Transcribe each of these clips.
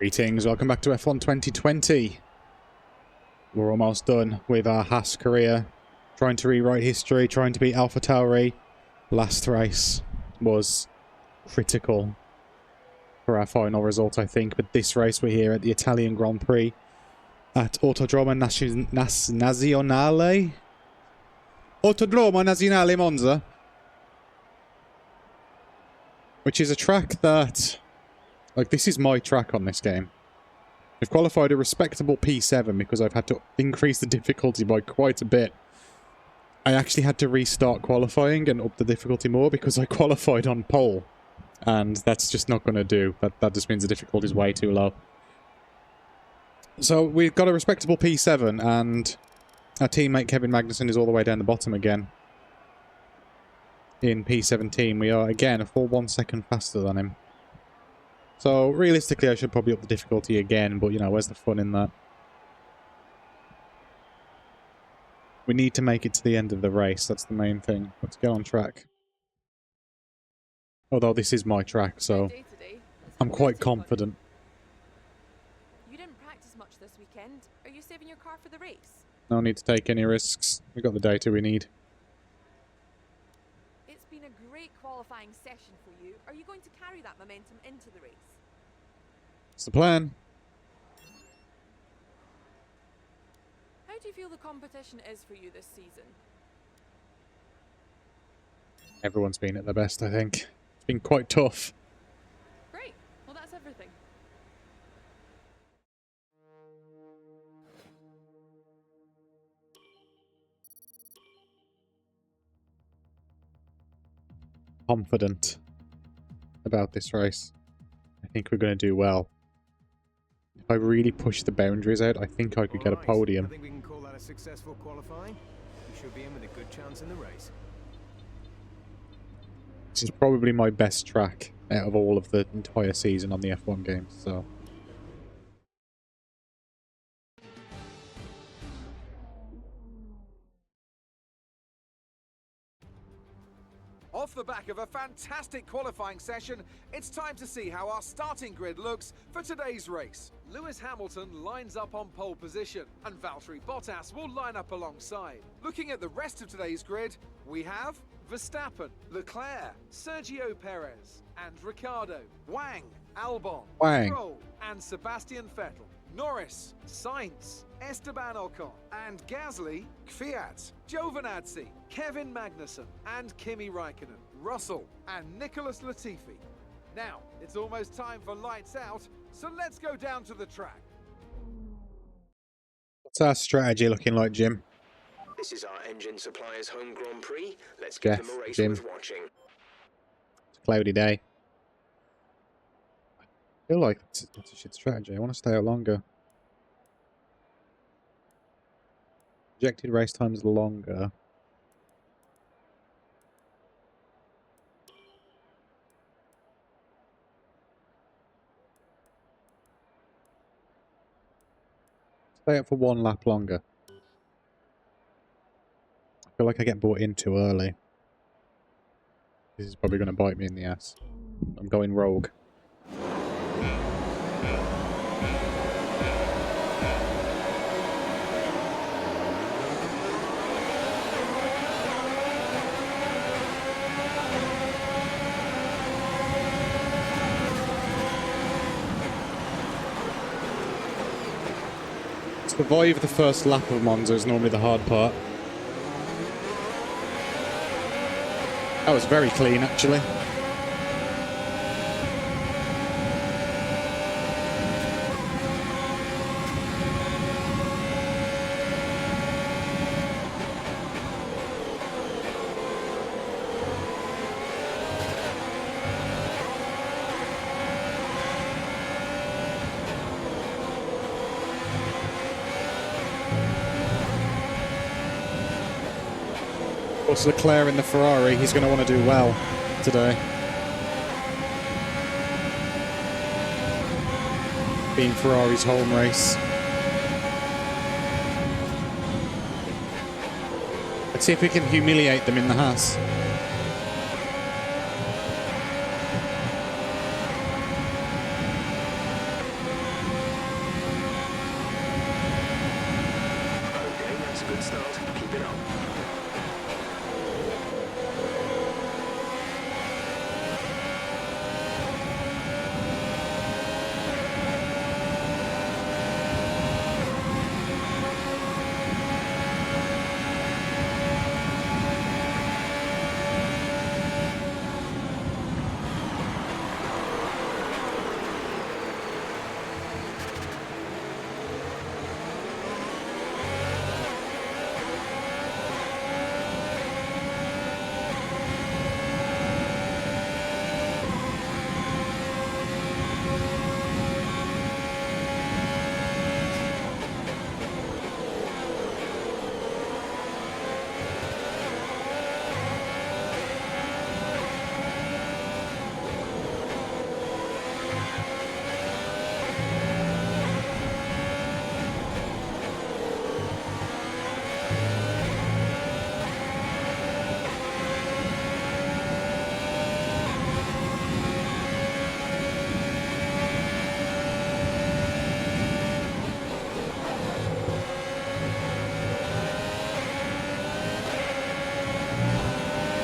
Greetings, welcome back to F1 2020. We're almost done with our Haas career. Trying to rewrite history, trying to beat Alpha Tauri. Last race was critical for our final result, I think. But this race, we're here at the Italian Grand Prix at Autodromo Nazionale. Autodromo Nazionale Monza. Which is a track that... like, this is my track on this game. I've qualified a respectable P7 because I've had to increase the difficulty by quite a bit. I actually had to restart qualifying and up the difficulty more because I qualified on pole. And that's just not going to do. That just means the difficulty is way too low. So we've got a respectable P7 and our teammate Kevin Magnussen is all the way down the bottom again. In P17, we are again a full 1 second faster than him. So, realistically, I should probably up the difficulty again, but, you know, where's the fun in that? We need to make it to the end of the race, that's the main thing. Let's get on track. Although this is my track, so I'm quite confident. You didn't practice much this weekend. Are you saving your car for the race? No need to take any risks. We've got the data we need. It's been a great qualifying session for you. Are you going to carry that momentum into the race? It's the plan. How do you feel the competition is for you this season? Everyone's been at their best, I think. It's been quite tough. Great. Well, that's everything. Confident about this race. I think we're going to do well. If I really push the boundaries out, I think I could get a podium. I think we can call that a successful qualifying. We should be in with a good chance in the race. This is probably my best track out of all of the entire season on the F1 games, so... Off the back of a fantastic qualifying session, it's time to see how our starting grid looks for today's race. Lewis Hamilton lines up on pole position, and Valtteri Bottas will line up alongside. Looking at the rest of today's grid, we have Verstappen, Leclerc, Sergio Perez, and Ricciardo, Wang, Albon, Stroll, and Sebastian Vettel. Norris, Sainz, Esteban Ocon, and Gasly, Kvyat, Giovinazzi, Kevin Magnussen, and Kimi Raikkonen, Russell, and Nicholas Latifi. Now, it's almost time for lights out, so let's go down to the track. What's our strategy looking like, Jim? This is our engine supplier's home Grand Prix. Let's give them a race worth watching. It's a cloudy day. I feel like that's a shit strategy. I want to stay out longer. Projected race times longer. Stay up for one lap longer. I feel like I get brought in too early. This is probably going to bite me in the ass. I'm going rogue. Survive the first lap of Monza is normally the hard part. That was very clean, actually. Of course, Leclerc in the Ferrari, he's going to want to do well today. Being Ferrari's home race. Let's see if we can humiliate them in the Haas. Excellent start. Keep it up.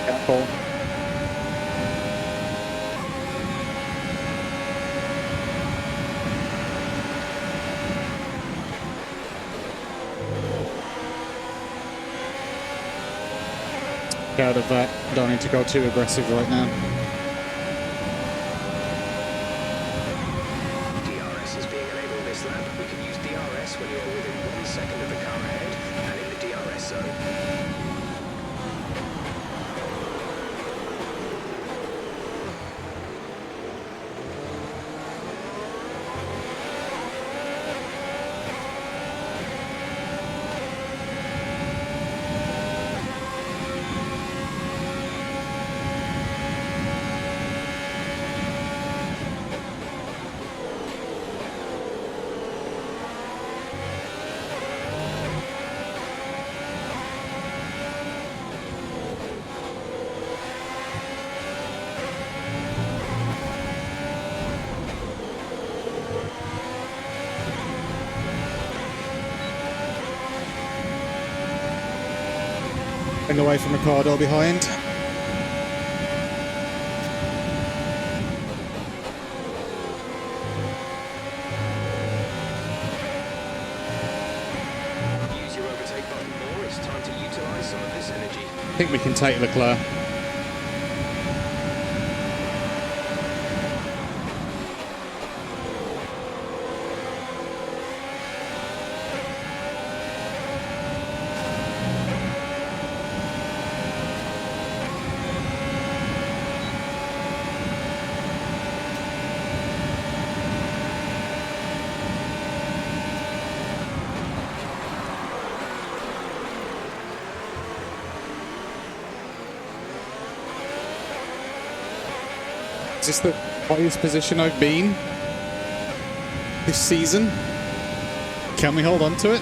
Careful. Out of that. Don't need to go too aggressive right now. DRS is being enabled this lap. We can use DRS when you are within 1 second of the car ahead and in the DRS zone. Getting away from Ricardo behind. Use your overtake button more. It's time to utilize some of this energy. I think we can take Leclerc. Is this the highest position I've been this season? Can we hold on to it?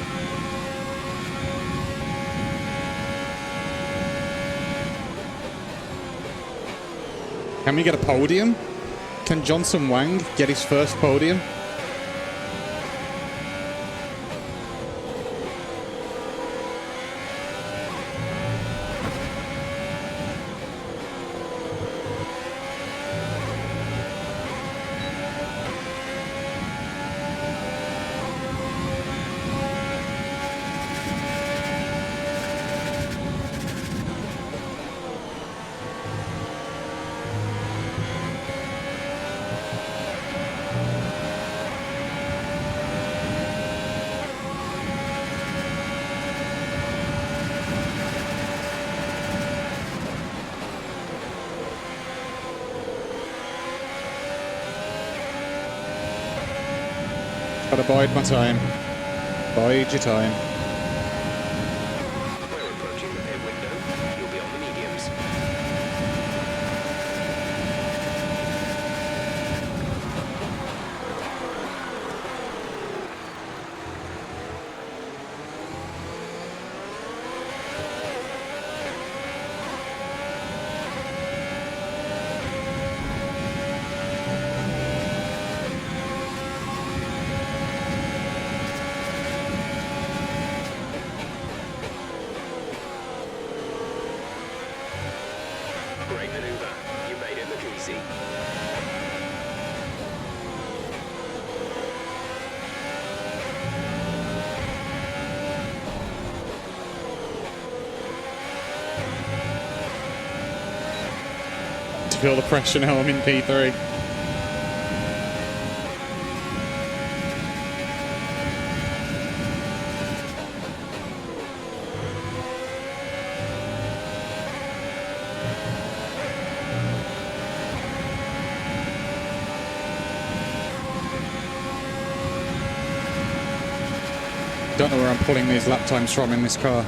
Can we get a podium? Can Johnson Wang get his first podium? Gotta bide my time. Bide your time. We're approaching the pit window. You'll be on the mediums. to feel the pressure now I'm in P3. Don't know where I'm pulling these lap times from in this car.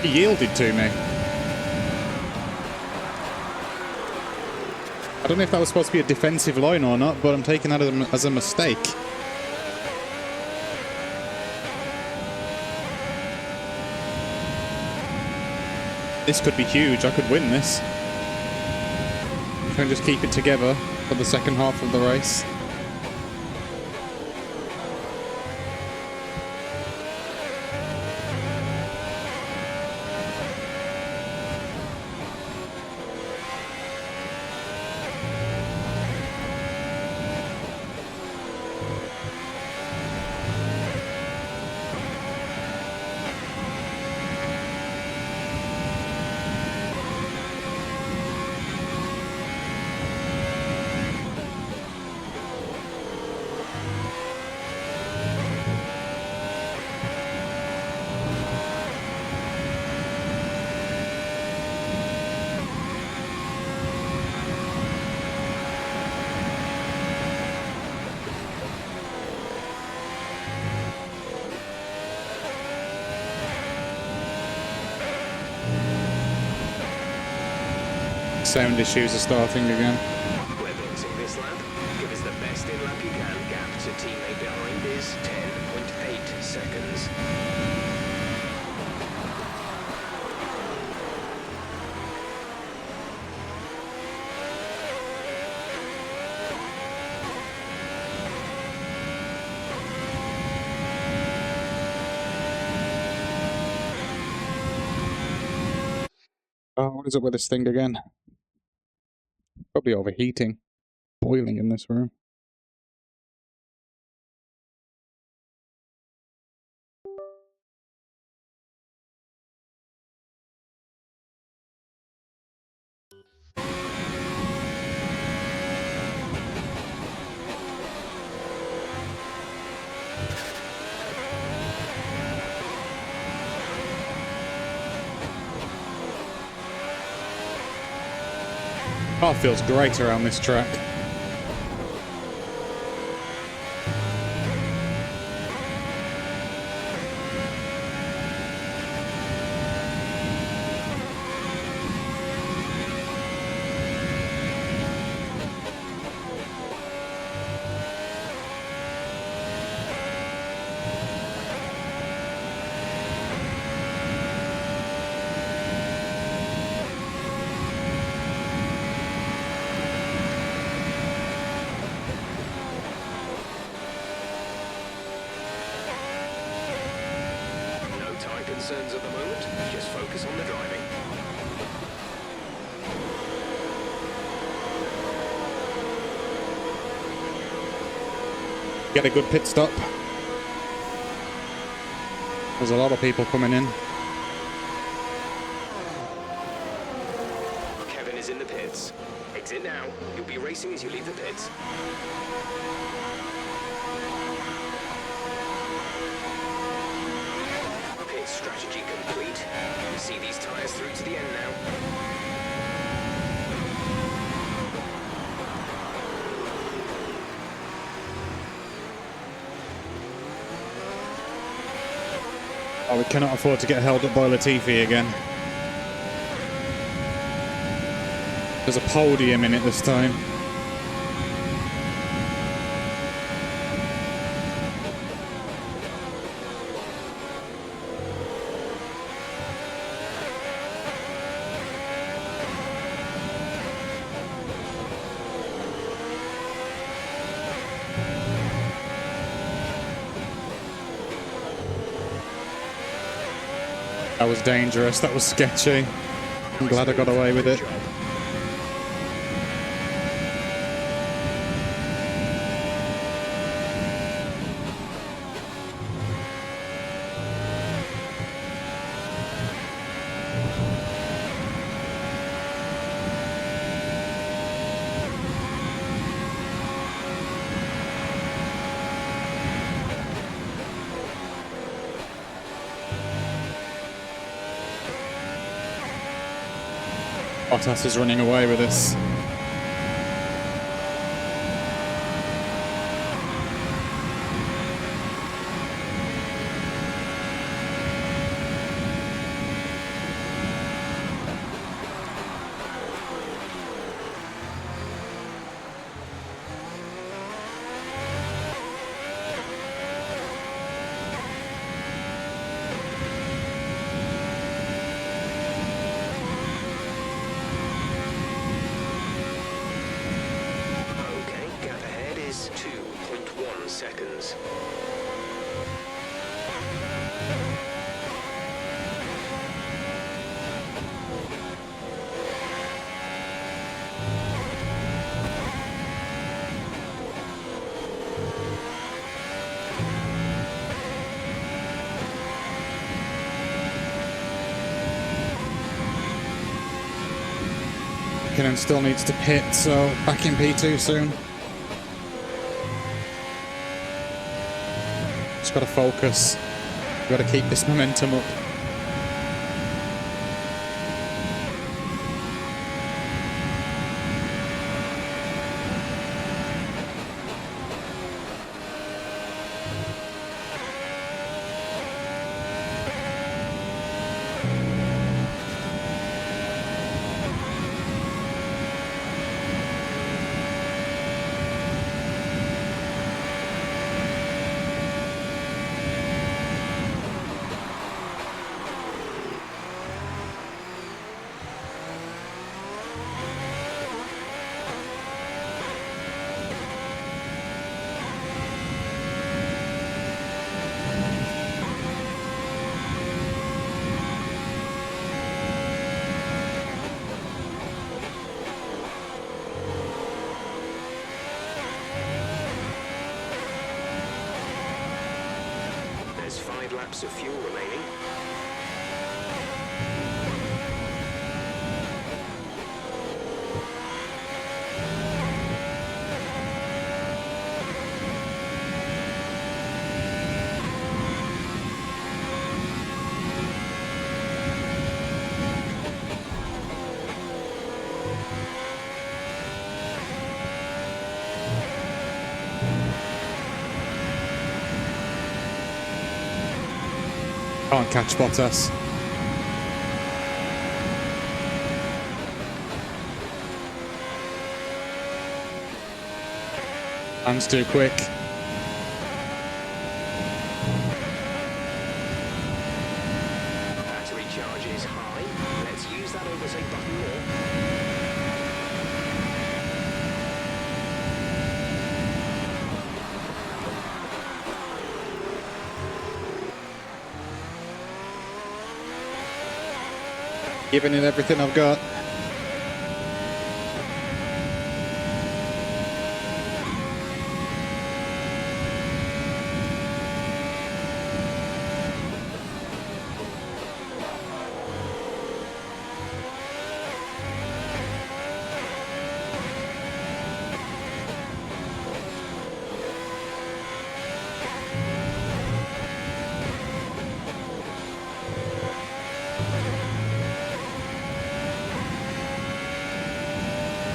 He yielded to me. I don't know if that was supposed to be a defensive line or not, but I'm taking that as a mistake. This could be huge. I could win this. If I can just keep it together for the second half of the race. Sound issues are starting again. We're boxing this lap. Give us the best in lap you can. Gap to teammate behind is 10.8 seconds. Oh, what is up with this thing again? Probably overheating. Boiling in this room. Car feels great around this track. Concerns at the moment, just focus on the driving. Get a good pit stop. There's a lot of people coming in. Kevin is in the pits. Exit now. You'll be racing as you leave the pits. Strategy complete. See these tires through to the end now. Oh, we cannot afford to get held up by Latifi again. There's a podium in it this time. That was dangerous. That was sketchy. I'm glad I got away with it. Bottas is running away with this. Seconds. Kinnan still needs to pit, so back in P2 soon. Just got to focus. Got to keep this momentum up. There's 5 laps of fuel remaining. Can't catch Bottas. Hands too quick. Battery charge is high. Let's use that overtake button more. Giving it everything I've got.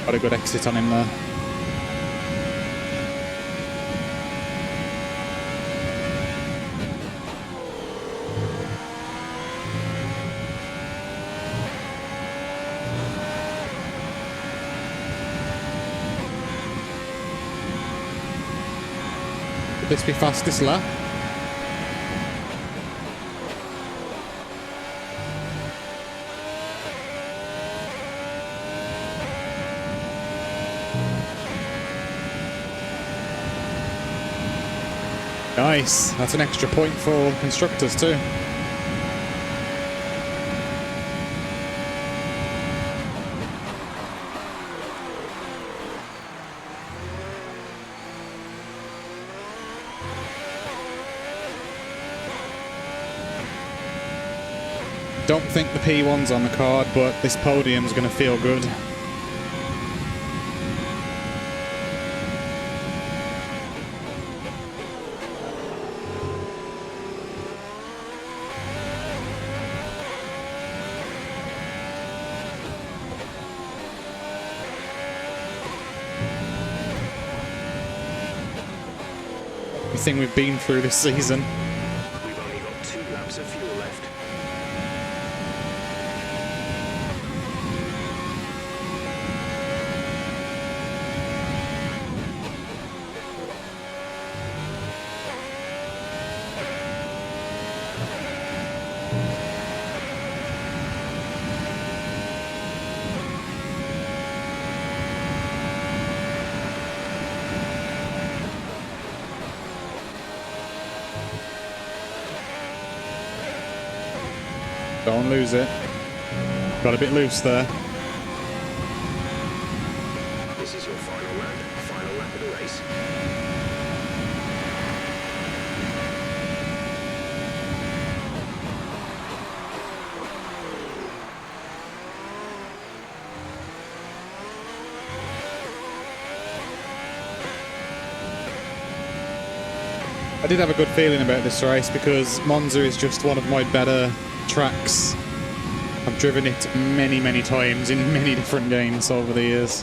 Got a good exit on him there. Could this be fastest lap? Nice. That's an extra point for constructors too. Don't think the P1's on the card, but this podium's going to feel good. everything we've been through this season. We've only got 2 laps of fuel left. Don't lose it. Got a bit loose there. This is your final lap of the race. I did have a good feeling about this race because Monza is just one of my better tracks. I've driven it many, many times in many different games over the years.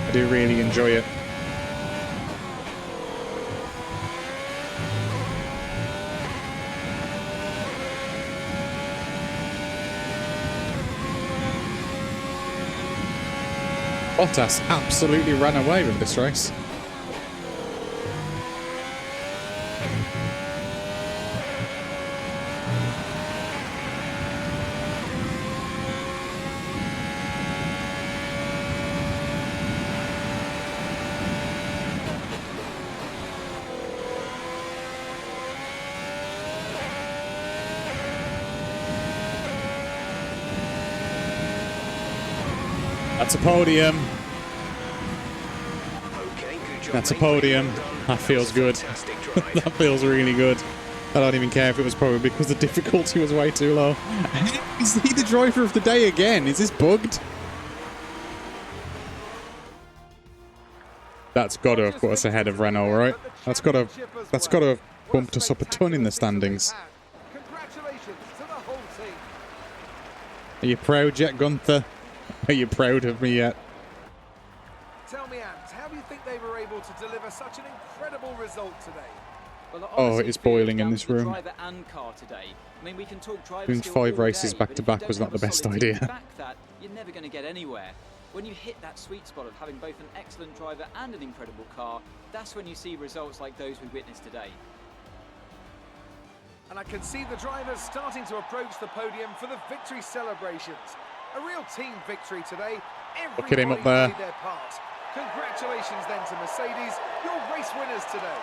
I do really enjoy it. Bottas absolutely ran away with this race. That's a podium. Okay, good job. That's a podium. That feels good. That feels really good. I don't even care if it was probably because the difficulty was way too low. Is he the driver of the day again? Is this bugged? That's got to have put us ahead of Renault, right? That's got to have bumped us up a ton in the standings. Congratulations to the whole team. Are you proud yet, Gunther? Are you proud of me yet? Tell me, Ant, how do you think they were able to deliver such an incredible result today? Well, Oh, it is boiling in this room. Driver and car today. I mean, we can talk driver Doing skill 5 all races day, back but to if you back don't was not have the a best solid team idea. to back that, you're never going to get anywhere. When you hit that sweet spot of having both an excellent driver and an incredible car, that's when you see results like those we witnessed today. And I can see the drivers starting to approach the podium for the victory celebrations. A real team victory today. Look at him up Everybody there. played their part. Congratulations then to Mercedes, your race winners today.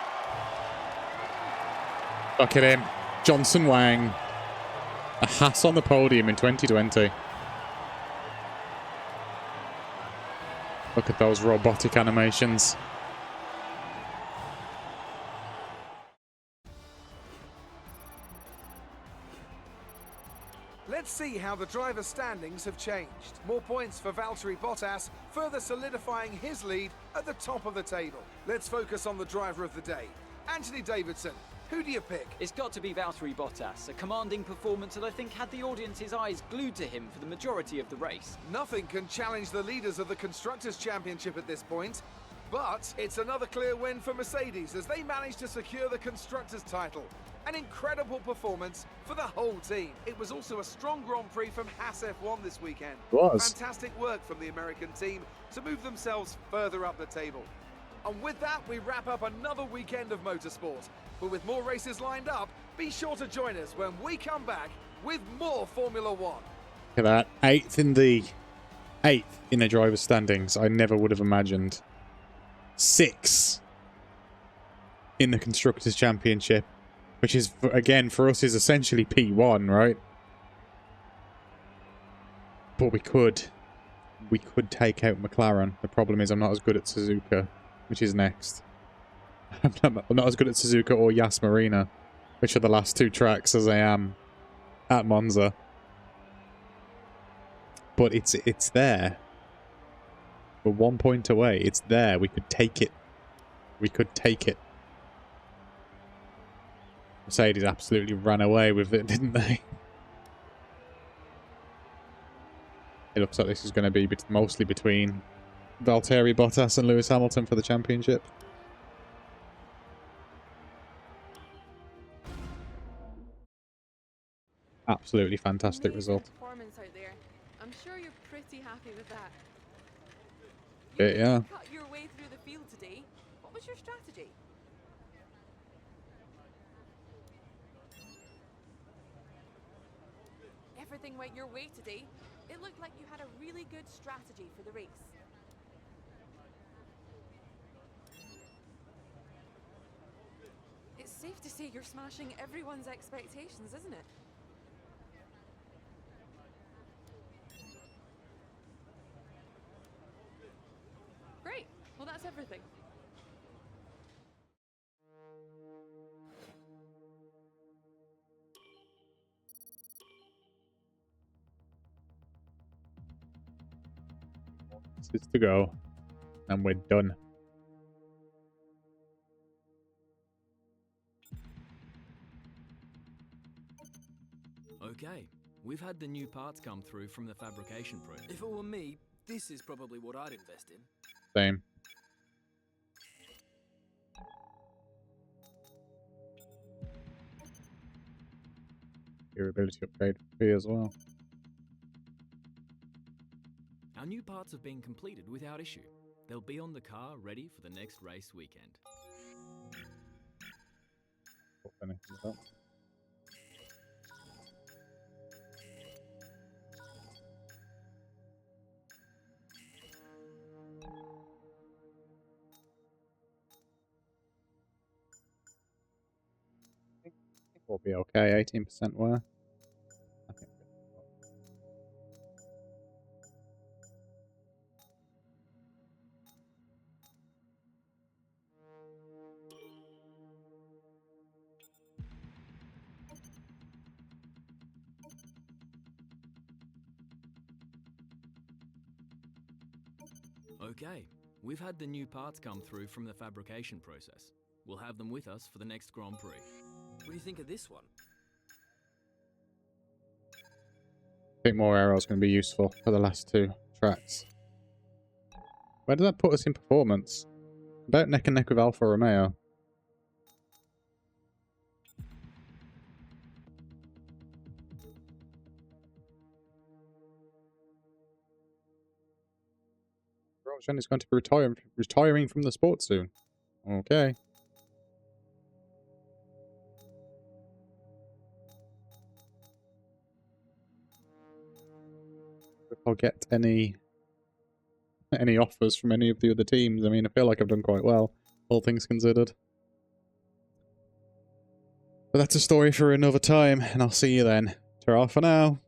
Look at him. Johnson Wang. A Haas on the podium in 2020. Look at those robotic animations. Let's see how the driver standings have changed. More points for Valtteri Bottas, further solidifying his lead at the top of the table. Let's focus on the driver of the day. Anthony Davidson, who do you pick? It's got to be Valtteri Bottas, a commanding performance that I think had the audience's eyes glued to him for the majority of the race. Nothing can challenge the leaders of the Constructors' Championship at this point, but it's another clear win for Mercedes as they managed to secure the Constructors' title. An incredible performance for the whole team. It was also a strong Grand Prix from Haas F1 this weekend. Was. Fantastic work from the American team to move themselves further up the table. And with that, we wrap up another weekend of motorsport. But with more races lined up, be sure to join us when we come back with more Formula One. Look at that. Eighth in the driver's standings. I never would have imagined. 6 in the Constructors' Championship, which is, again, for us is essentially P1, right? But we could take out McLaren. The problem is I'm not as good at Suzuka, which is next. I'm not as good at Suzuka or Yas Marina, which are the last 2 tracks, as I am at Monza. But it's there. We're 1 point away. It's there. We could take it. We could take it. Mercedes absolutely ran away with it, didn't they? It looks like this is going to be mostly between Valtteri Bottas and Lewis Hamilton for the championship. Absolutely fantastic result. Performance out there. I'm sure you're pretty happy with that. Yeah. Cut your way through the field today. What was your strategy? Everything went your way today. It looked like you had a really good strategy for the race. It's safe to say you're smashing everyone's expectations, isn't it? Great. Well, that's everything. This is to go. And we're done. Okay, we've had the new parts come through from the fabrication process. If it were me, this is probably what I'd invest in. Same. Durability upgrade for me as well. Our new parts have been completed without issue. They'll be on the car ready for the next race weekend. What finish is that? We'll be okay. 18% worth. I think. Okay, we've had the new parts come through from the fabrication process. We'll have them with us for the next Grand Prix. What do you think of this one? I think more aero is going to be useful for the last two tracks. Where does that put us in performance? About neck and neck with Alfa Romeo. Grosjean is going to be retiring from the sport soon. Okay. If I'll get any offers from any of the other teams. I mean, I feel like I've done quite well, all things considered. But that's a story for another time, and I'll see you then. Ta-ra for now.